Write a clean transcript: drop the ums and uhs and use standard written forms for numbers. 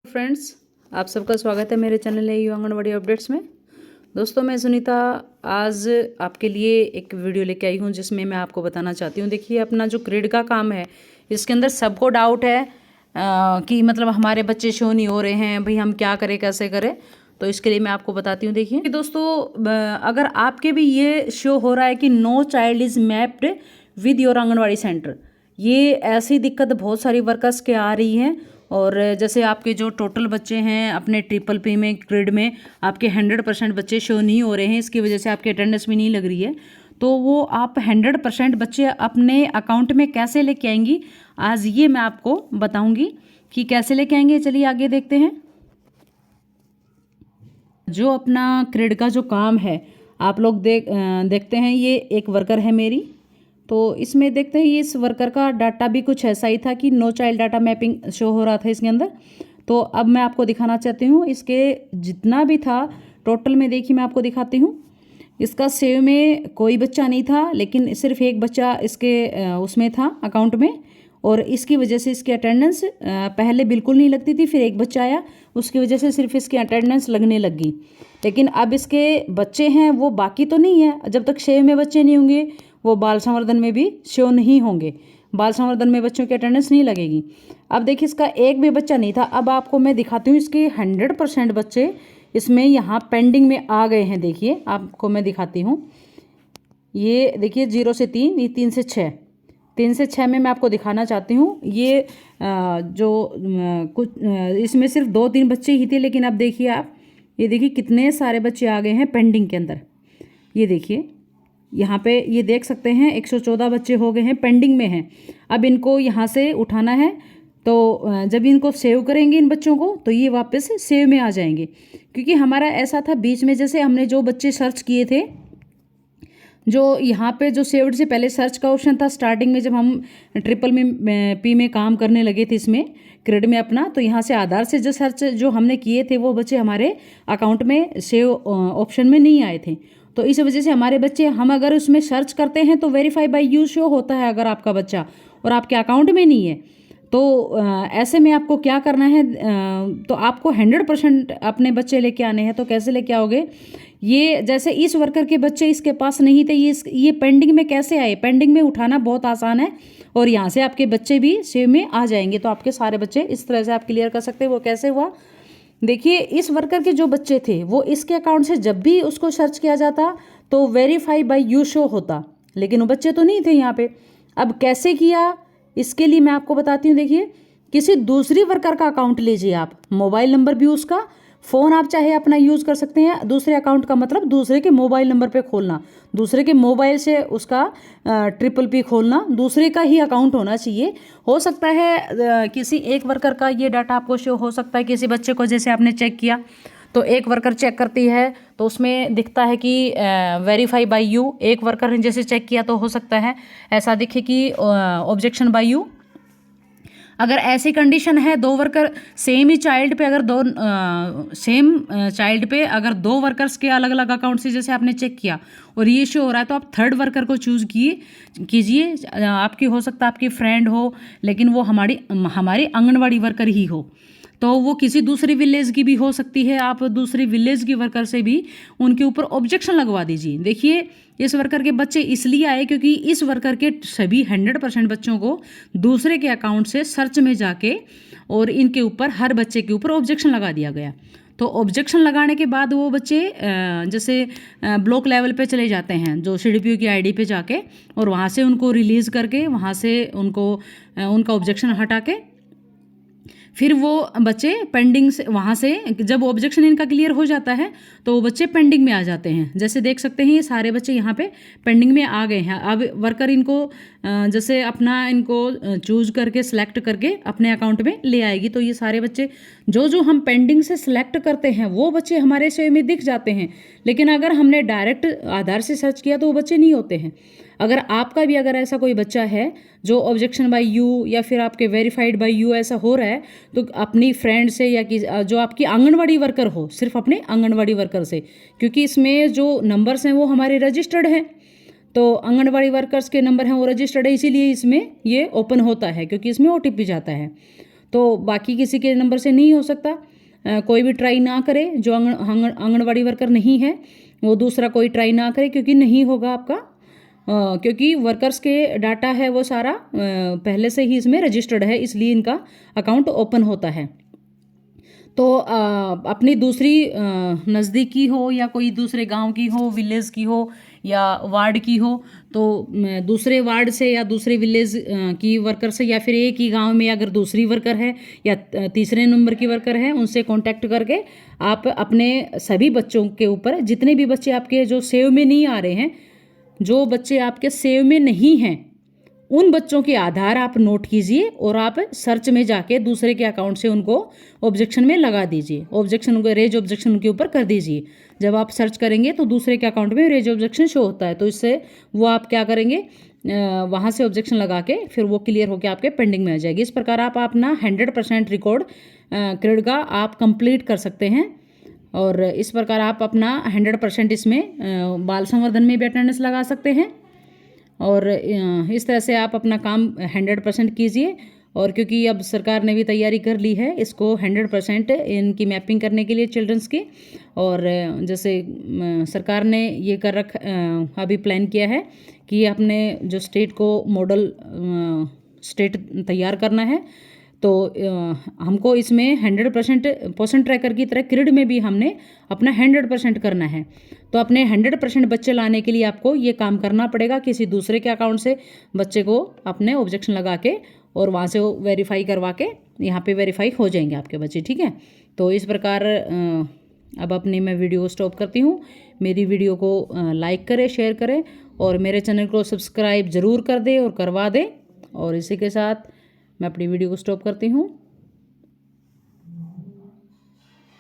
Friends, आप सबका स्वागत है मेरे चैनल यू आंगनवाड़ी अपडेट्स में। दोस्तों, मैं सुनीता आज आपके लिए एक वीडियो लेके आई हूँ जिसमें मैं आपको बताना चाहती हूँ। देखिए, अपना जो क्रेड का काम है इसके अंदर सबको डाउट है कि मतलब हमारे बच्चे शो नहीं हो रहे हैं, भाई हम क्या करें, कैसे करें। तो इसके लिए मैं आपको बताती हूँ। देखिए दोस्तों, अगर आपके भी ये शो हो रहा है कि no child is mapped with your anganwadi centre, ये ऐसी दिक्कत बहुत सारी वर्कर्स के आ रही हैं। और जैसे आपके जो टोटल बच्चे हैं अपने ट्रिपल पी में ग्रेड में आपके 100% बच्चे शो नहीं हो रहे हैं, इसकी वजह से आपकी अटेंडेंस भी नहीं लग रही है। तो वो आप 100% बच्चे अपने अकाउंट में कैसे लेके आएंगी, आज ये मैं आपको बताऊंगी कि कैसे लेके आएंगे। चलिए आगे देखते हैं। जो अपना क्रेड का जो काम है आप लोग देखते हैं। ये एक वर्कर है मेरी, तो इसमें देखते हैं ये इस वर्कर का डाटा भी कुछ ऐसा ही था कि no child data mapping show हो रहा था इसके अंदर। तो अब मैं आपको दिखाना चाहती हूँ इसके जितना भी था टोटल में। देखिए मैं आपको दिखाती हूँ। इसका सेव में कोई बच्चा नहीं था, लेकिन सिर्फ एक बच्चा इसके उसमें था अकाउंट में, और इसकी वजह से इसकी अटेंडेंस पहले बिल्कुल नहीं लगती थी। फिर एक बच्चा आया, उसकी वजह से सिर्फ इसकी अटेंडेंस लगने लगी। लेकिन अब इसके बच्चे हैं वो बाकी तो नहीं है। जब तक सेव में बच्चे नहीं होंगे वो बाल संवर्धन में भी शो नहीं होंगे। बाल संवर्धन में बच्चों की अटेंडेंस नहीं लगेगी। अब देखिए इसका एक भी बच्चा नहीं था। अब आपको मैं दिखाती हूँ इसके 100% बच्चे इसमें यहाँ पेंडिंग में आ गए हैं। देखिए आपको मैं दिखाती हूँ। ये देखिए 0 से 3, ये 3 से 6, 3 से 6 में मैं आपको दिखाना चाहती हूँ। ये कुछ इसमें सिर्फ 2-3 बच्चे ही थे, लेकिन अब देखिए आप, ये देखिए कितने सारे बच्चे आ गए हैं पेंडिंग के अंदर। ये देखिए यहाँ पे ये देख सकते हैं 114 बच्चे हो गए हैं, पेंडिंग में हैं। अब इनको यहाँ से उठाना है, तो जब इनको सेव करेंगे इन बच्चों को तो ये वापस सेव में आ जाएंगे। क्योंकि हमारा ऐसा था बीच में, जैसे हमने जो बच्चे सर्च किए थे, जो यहाँ पे जो सेव्ड से पहले सर्च का ऑप्शन था स्टार्टिंग में, जब हम ट्रिपल में पी में काम करने लगे थे इसमें क्रेड में अपना, तो यहाँ से आधार से जो सर्च जो हमने किए थे वो बच्चे हमारे अकाउंट में सेव ऑप्शन में नहीं आए थे। तो इस वजह से हमारे बच्चे, हम अगर उसमें सर्च करते हैं तो वेरीफाई बाय यू शो होता है अगर आपका बच्चा और आपके अकाउंट में नहीं है। तो ऐसे में आपको क्या करना है, तो आपको 100% अपने बच्चे लेके आने हैं। तो कैसे लेके आओगे? ये जैसे इस वर्कर के बच्चे इसके पास नहीं थे, ये पेंडिंग में कैसे आए? पेंडिंग में उठाना बहुत आसान है और यहाँ से आपके बच्चे भी सेव में आ जाएंगे। तो आपके सारे बच्चे इस तरह से आप क्लियर कर सकते हैं। वो कैसे हुआ? देखिए, इस वर्कर के जो बच्चे थे वो इसके अकाउंट से जब भी उसको सर्च किया जाता तो वेरीफाई बाय यू शो होता, लेकिन वो बच्चे तो नहीं थे यहाँ पे। अब कैसे किया इसके लिए मैं आपको बताती हूँ। देखिए, किसी दूसरी वर्कर का अकाउंट लीजिए आप, मोबाइल नंबर भी उसका, फ़ोन आप चाहे अपना यूज़ कर सकते हैं। दूसरे अकाउंट का मतलब दूसरे के मोबाइल नंबर पे खोलना, दूसरे के मोबाइल से उसका ट्रिपल पी खोलना, दूसरे का ही अकाउंट होना चाहिए। हो सकता है किसी एक वर्कर का ये डाटा आपको शो हो सकता है। किसी बच्चे को जैसे आपने चेक किया तो एक वर्कर चेक करती है तो उसमें दिखता है कि वेरीफाई बाय यू। एक वर्कर ने जैसे चेक किया तो हो सकता है ऐसा दिखे कि ऑब्जेक्शन बाय यू। अगर ऐसी कंडीशन है, दो वर्कर सेम ही चाइल्ड पे, अगर सेम चाइल्ड पे अगर 2 वर्कर्स के अलग अलग अकाउंट से जैसे आपने चेक किया और ये शो हो रहा है, तो आप थर्ड वर्कर को चूज़ कीजिए। आपकी हो सकता है आपकी फ्रेंड हो, लेकिन वो हमारी आंगनवाड़ी वर्कर ही हो। तो वो किसी दूसरी विलेज की भी हो सकती है। आप दूसरी विलेज की वर्कर से भी उनके ऊपर ऑब्जेक्शन लगवा दीजिए। देखिए, इस वर्कर के बच्चे इसलिए आए क्योंकि इस वर्कर के सभी 100% बच्चों को दूसरे के अकाउंट से सर्च में जाके और इनके ऊपर हर बच्चे के ऊपर ऑब्जेक्शन लगा दिया गया। तो ऑब्जेक्शन लगाने के बाद वो बच्चे जैसे ब्लॉक लेवल पे चले जाते हैं, जो CDPO की ID पे जाके, और वहाँ से उनको रिलीज़ करके वहाँ से उनको उनका ऑब्जेक्शन हटा के फिर वो बच्चे पेंडिंग से, वहाँ से जब ऑब्जेक्शन इनका क्लियर हो जाता है तो वो बच्चे पेंडिंग में आ जाते हैं। जैसे देख सकते हैं ये सारे बच्चे यहाँ पे पेंडिंग में आ गए हैं। अब वर्कर इनको जैसे अपना इनको चूज करके सेलेक्ट करके अपने अकाउंट में ले आएगी। तो ये सारे बच्चे जो हम पेंडिंग से सिलेक्ट करते हैं वो बच्चे हमारे सेव में दिख जाते हैं। लेकिन अगर हमने डायरेक्ट आधार से सर्च किया तो वो बच्चे नहीं होते हैं। अगर आपका भी अगर ऐसा कोई बच्चा है जो ऑब्जेक्शन बाय यू या फिर आपके वेरीफाइड बाय यू ऐसा हो रहा है, तो अपनी फ्रेंड से या जो आपकी आंगनवाड़ी वर्कर हो, सिर्फ अपने आंगनवाड़ी वर्कर से, क्योंकि इसमें जो नंबर्स हैं वो हमारे रजिस्टर्ड हैं। तो आंगनवाड़ी वर्कर्स के नंबर हैं वो रजिस्टर्ड है, इसीलिए इसमें ये ओपन होता है, क्योंकि इसमें OTP जाता है। तो बाकी किसी के नंबर से नहीं हो सकता। कोई भी ट्राई ना करे, जो आंगनवाड़ी वर्कर नहीं है वो दूसरा कोई ट्राई ना करे, क्योंकि नहीं होगा आपका। क्योंकि वर्कर्स के डाटा है वो सारा पहले से ही इसमें रजिस्टर्ड है, इसलिए इनका अकाउंट ओपन होता है। तो अपनी दूसरी नज़दीकी हो या कोई दूसरे गांव की हो, विलेज की हो या वार्ड की हो, तो दूसरे वार्ड से या दूसरे विलेज की वर्कर से, या फिर एक ही गांव में अगर दूसरी वर्कर है या तीसरे नंबर की वर्कर है, उनसे कांटेक्ट करके आप अपने सभी बच्चों के ऊपर, जितने भी बच्चे आपके जो सेव में नहीं आ रहे हैं, जो बच्चे आपके सेव में नहीं हैं, उन बच्चों के आधार आप नोट कीजिए और आप सर्च में जाके दूसरे के अकाउंट से उनको ऑब्जेक्शन में लगा दीजिए। ऑब्जेक्शन उनको रेज ऑब्जेक्शन उनके ऊपर कर दीजिए। जब आप सर्च करेंगे तो दूसरे के अकाउंट में रेज ऑब्जेक्शन शो होता है, तो इससे वो आप क्या करेंगे, वहाँ से ऑब्जेक्शन लगा के फिर वो क्लियर होकर आपके पेंडिंग में आ जाएगी। इस प्रकार आप अपना 100% रिकॉर्ड क्रेडिट का आप कंप्लीट कर सकते हैं। और इस प्रकार आप अपना 100% इसमें बाल संवर्धन में भी अटेंडेंस लगा सकते हैं। और इस तरह से आप अपना काम 100% कीजिए। और क्योंकि अब सरकार ने भी तैयारी कर ली है इसको 100% इनकी मैपिंग करने के लिए चिल्ड्रंस की, और जैसे सरकार ने ये अभी प्लान किया है कि अपने जो स्टेट को मॉडल स्टेट तैयार करना है, तो हमको इसमें 100% पोषण ट्रैकर की तरह क्रिड में भी हमने अपना 100% करना है। तो अपने 100% बच्चे लाने के लिए आपको ये काम करना पड़ेगा। किसी दूसरे के अकाउंट से बच्चे को अपने ऑब्जेक्शन लगा के और वहाँ से वो वेरीफाई करवा के यहाँ पे वेरीफाई हो जाएंगे आपके बच्चे, ठीक है। तो इस प्रकार अब अपनी मैं वीडियो स्टॉप करती हूँ। मेरी वीडियो को लाइक करें, शेयर करें और मेरे चैनल को सब्सक्राइब ज़रूर कर दें और करवा दें। और इसी के साथ मैं अपनी वीडियो को स्टॉप करती हूँ।